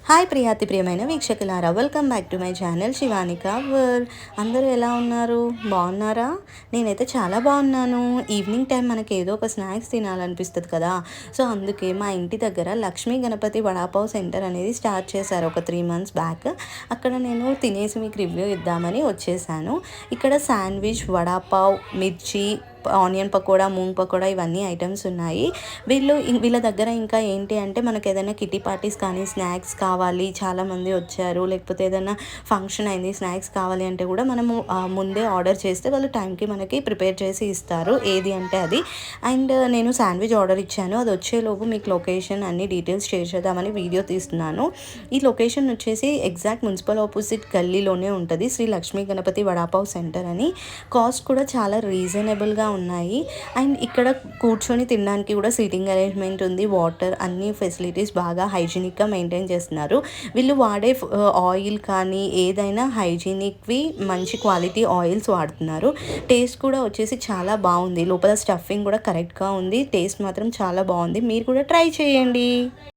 Hi ప్రియాతి ప్రియమైన వీక్షకులారా, welcome back to my channel Shivanika World. అందరూ ఎలా ఉన్నారు? బాగున్నారా? నేనైతే చాలా బాగున్నాను. ఈవినింగ్ టైం మనకి ఏదో ఒక స్నాక్స్ తినాలనిపిస్తుంది కదా. సో అందుకే మా ఇంటి దగ్గర లక్ష్మీ గణపతి వడాపావ్ సెంటర్ అనేది స్టార్ట్ చేశారు ఒక 3 months బ్యాక్. అక్కడ నేను తినేసి మీకు రివ్యూ ఇద్దామని వచ్చేసాను. ఇక్కడ శాండ్విచ్, వడాపావ్, మిర్చి, ఆనియన్ పకోడా, మూంగ్ పకోడా ఇవన్నీ ఐటమ్స్ ఉన్నాయి. వీళ్ళ దగ్గర ఇంకా ఏంటి అంటే మనకు ఏదైనా కిటీ పార్టీస్ కానీ స్నాక్స్ కావాలి, చాలామంది వచ్చారు, లేకపోతే ఏదైనా ఫంక్షన్ అయింది స్నాక్స్ కావాలి అంటే కూడా మనము ముందే ఆర్డర్ చేస్తే వాళ్ళు టైంకి మనకి ప్రిపేర్ చేసి ఇస్తారు, ఏది అంటే అది. అండ్ నేను శాండ్విచ్ ఆర్డర్ ఇచ్చాను, అది వచ్చేలోపు మీకు లొకేషన్ అన్ని డీటెయిల్స్ షేర్ చేద్దామని వీడియో తీస్తున్నాను. ఈ లొకేషన్ వచ్చేసి ఎగ్జాక్ట్ మున్సిపల్ ఆపోజిట్ గల్లీలోనే ఉంటుంది, శ్రీ లక్ష్మీ గణపతి వడాపావ్ సెంటర్ అని. కాస్ట్ కూడా చాలా రీజనబుల్గా ఉన్నాయి. అండ్ ఇక్కడ కూర్చొని తినడానికి కూడా సీటింగ్ అరేంజ్మెంట్ ఉంది, వాటర్, అన్ని ఫెసిలిటీస్ బాగా హైజీనిక్గా మెయింటైన్ చేస్తున్నారు. వీళ్ళు వాడే ఆయిల్ కానీ ఏదైనా హైజీనిక్వి మంచి క్వాలిటీ ఆయిల్స్ వాడుతున్నారు. టేస్ట్ కూడా వచ్చేసి చాలా బాగుంది, లోపల స్టఫింగ్ కూడా కరెక్ట్గా ఉంది, టేస్ట్ మాత్రం చాలా బాగుంది. మీరు కూడా ట్రై చేయండి.